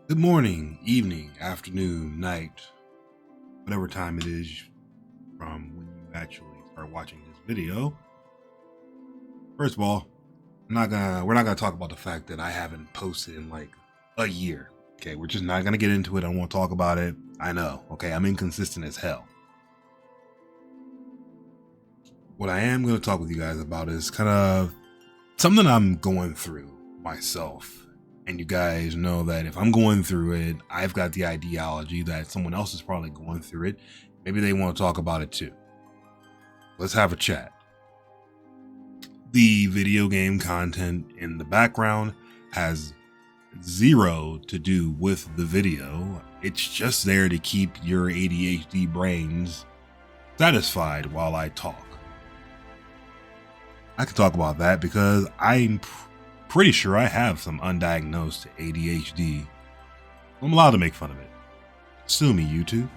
Good morning, evening, afternoon, night, whatever time it is from when you actually start watching this video. First of all, we're not gonna talk about the fact that I haven't posted in like a year. Okay, we're just not gonna get into it. I don't want to talk about it. I know. Okay, I'm inconsistent as hell. What I am gonna talk with you guys about is kind of something I'm going through myself. And you guys know that if I'm going through it, I've got the ideology that someone else is probably going through it. Maybe they want to talk about it too. Let's have a chat. The video game content in the background has zero to do with the video. It's just there to keep your ADHD brains satisfied while I talk. I can talk about that because I'm pretty sure I have some undiagnosed ADHD. I'm allowed to make fun of it. Sue me, YouTube.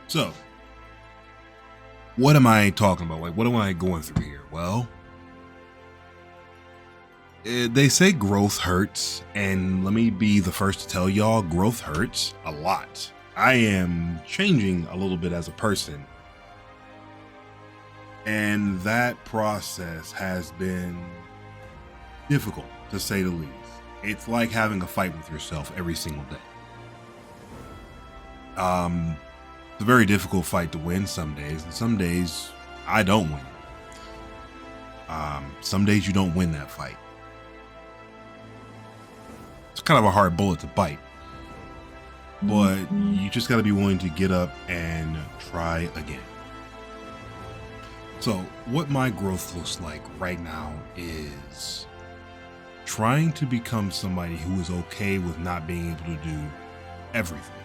So, what am I talking about? Like, what am I going through here? Well, they say growth hurts, and let me be the first to tell y'all, growth hurts a lot. I am changing a little bit as a person, and that process has been difficult, to say the least. It's like having a fight with yourself every single day. It's a very difficult fight to win some days, and some days I don't win. Some days you don't win that fight. It's kind of a hard bullet to bite, but you just got to be willing to get up and try again. So what my growth looks like right now is trying to become somebody who is okay with not being able to do everything.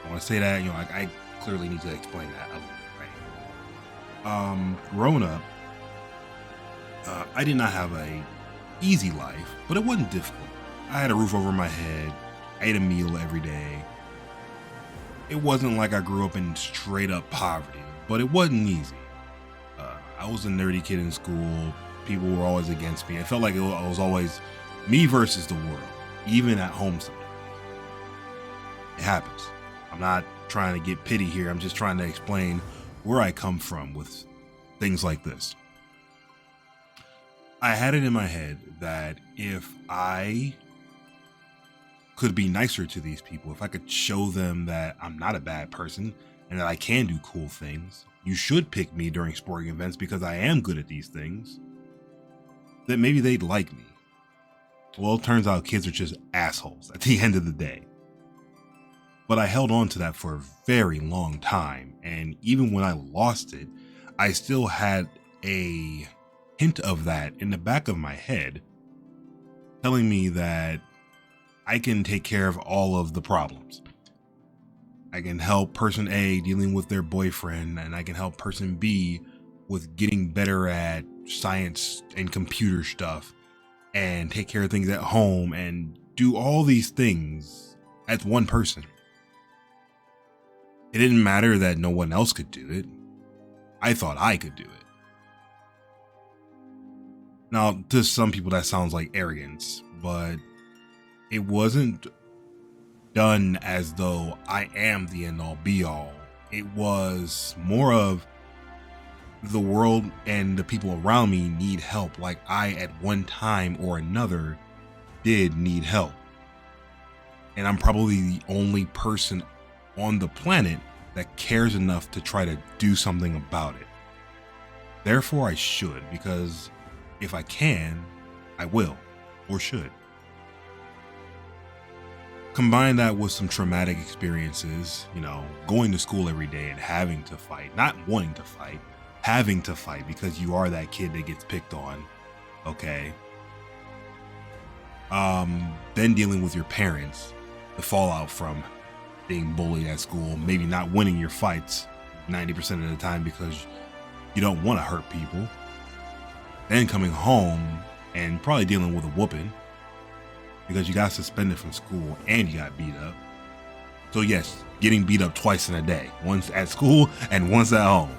I want to say that, I clearly need to explain that a little bit, right? Growing up, I did not have a easy life, but it wasn't difficult. I had a roof over my head, I ate a meal every day. It wasn't like I grew up in straight up poverty, but it wasn't easy. I was a nerdy kid in school. People were always against me. I felt like it was always me versus the world, even at home sometimes. It happens. I'm not trying to get pity here. I'm just trying to explain where I come from with things like this. I had it in my head that if I could be nicer to these people, if I could show them that I'm not a bad person and that I can do cool things, you should pick me during sporting events because I am good at these things, that maybe they'd like me. Well, it turns out kids are just assholes at the end of the day. But I held on to that for a very long time, and even when I lost it, I still had a hint of that in the back of my head, telling me that I can take care of all of the problems. I can help person A dealing with their boyfriend, and I can help person B with getting better at science and computer stuff, and take care of things at home, and do all these things as one person. It didn't matter that no one else could do it. I thought I could do it. Now, to some people that sounds like arrogance, but it wasn't done as though I am the end all be all. It was more of the world and the people around me need help, like I at one time or another did need help. And I'm probably the only person on the planet that cares enough to try to do something about it. Therefore, I should, because if I can, I will, or should. Combine that with some traumatic experiences, going to school every day and having to fight, not wanting to fight, having to fight because you are that kid that gets picked on, okay? Then dealing with your parents, the fallout from being bullied at school, maybe not winning your fights 90% of the time because you don't want to hurt people. Then coming home and probably dealing with a whooping because you got suspended from school and you got beat up. So yes, getting beat up twice in a day, once at school and once at home.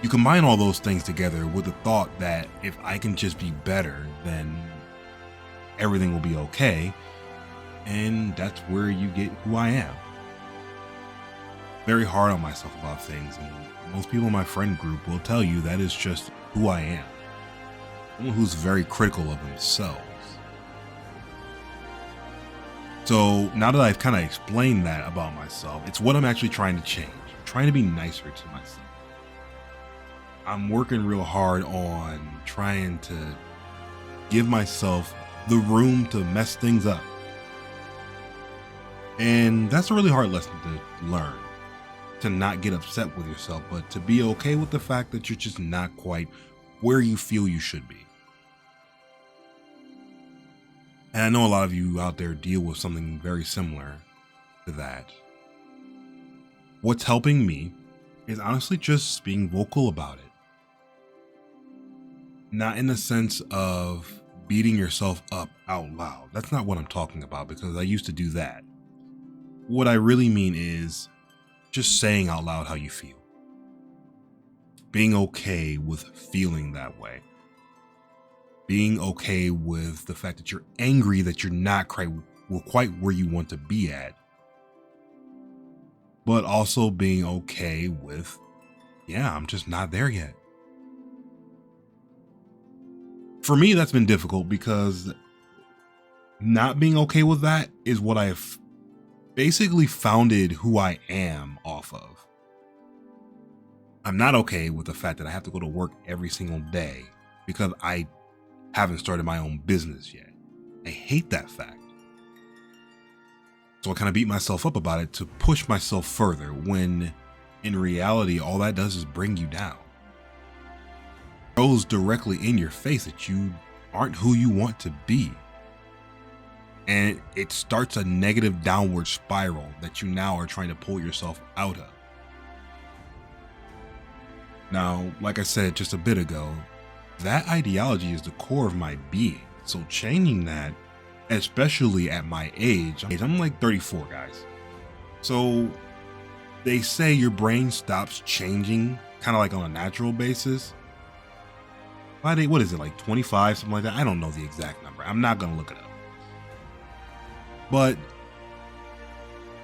You combine all those things together with the thought that if I can just be better, then everything will be okay. And that's where you get who I am. Very hard on myself about things, and most people in my friend group will tell you that is just who I am. Someone who's very critical of themselves. So now that I've kind of explained that about myself, it's what I'm actually trying to change. I'm trying to be nicer to myself. I'm working real hard on trying to give myself the room to mess things up. And that's a really hard lesson to learn. To not get upset with yourself, but to be okay with the fact that you're just not quite where you feel you should be. And I know a lot of you out there deal with something very similar to that. What's helping me is honestly just being vocal about it. Not in the sense of beating yourself up out loud. That's not what I'm talking about, because I used to do that. What I really mean is just saying out loud how you feel. Being okay with feeling that way. Being okay with the fact that you're angry that you're not quite where you want to be at. But also being okay with, yeah, I'm just not there yet. For me, that's been difficult because not being okay with that is what I've basically founded who I am off of. I'm not okay with the fact that I have to go to work every single day because I haven't started my own business yet. I hate that fact. So I kind of beat myself up about it to push myself further, when in reality, all that does is bring you down. It goes directly in your face that you aren't who you want to be. And it starts a negative downward spiral that you now are trying to pull yourself out of. Now, like I said just a bit ago, that ideology is the core of my being. So changing that, especially at my age, I'm like 34, guys. So they say your brain stops changing kind of like on a natural basis. What is it, like 25, something like that? I don't know the exact number. I'm not going to look it up. But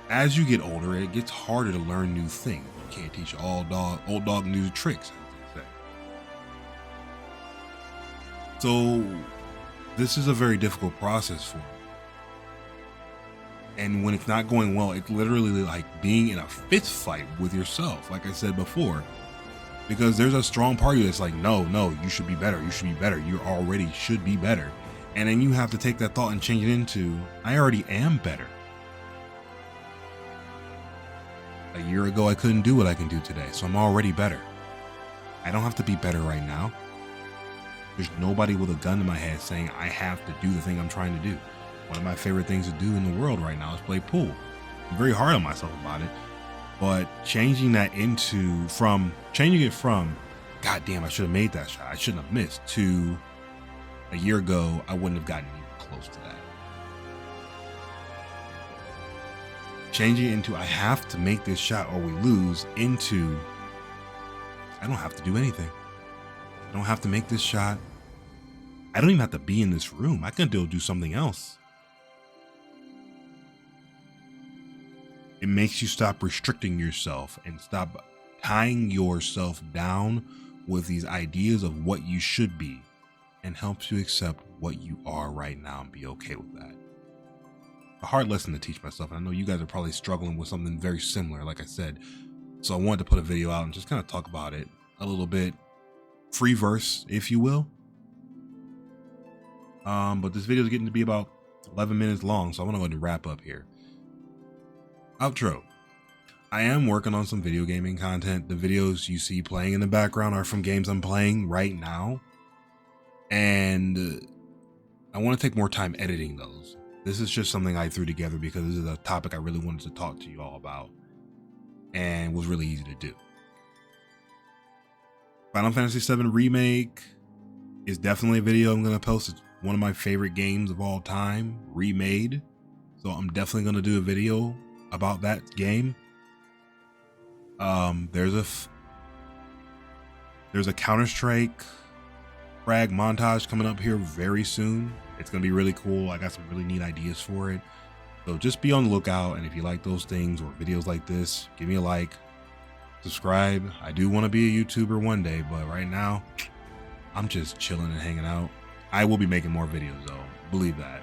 as you get older, it gets harder to learn new things. You can't teach old dog new tricks, as they say. So this is a very difficult process for me. And when it's not going well, it's literally like being in a fist fight with yourself, like I said before. Because there's a strong part of you that's like, no, you should be better. You should be better. You already should be better. And then you have to take that thought and change it into, I already am better. A year ago, I couldn't do what I can do today, so I'm already better. I don't have to be better right now. There's nobody with a gun to my head saying I have to do the thing I'm trying to do. One of my favorite things to do in the world right now is play pool. I'm very hard on myself about it, but changing it from, God damn, I should have made that shot, I shouldn't have missed, to a year ago, I wouldn't have gotten even close to that. Changing it into, I have to make this shot or we lose, into, I don't have to do anything. I don't have to make this shot. I don't even have to be in this room. I can do something else. It makes you stop restricting yourself and stop tying yourself down with these ideas of what you should be, and helps you accept what you are right now and be okay with that. A hard lesson to teach myself. And I know you guys are probably struggling with something very similar, like I said. So I wanted to put a video out and just kind of talk about it a little bit. Free verse, if you will. But this video is getting to be about 11 minutes long, so I want to go ahead and wrap up here. Outro. I am working on some video gaming content. The videos you see playing in the background are from games I'm playing right now. And I want to take more time editing those. This is just something I threw together because this is a topic I really wanted to talk to you all about and was really easy to do. Final Fantasy VII Remake is definitely a video I'm going to post. It's one of my favorite games of all time, remade. So I'm definitely going to do a video about that game. There's a Counter-Strike frag montage coming up here very soon. It's going to be really cool. I got some really neat ideas for it. So just be on the lookout. And if you like those things or videos like this, give me a like, subscribe. I do want to be a YouTuber one day, but right now I'm just chilling and hanging out. I will be making more videos though. Believe that.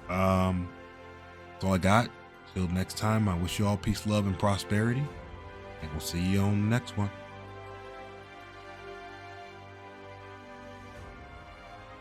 That's all I got. Till next time, I wish you all peace, love, and prosperity. And we'll see you on the next one.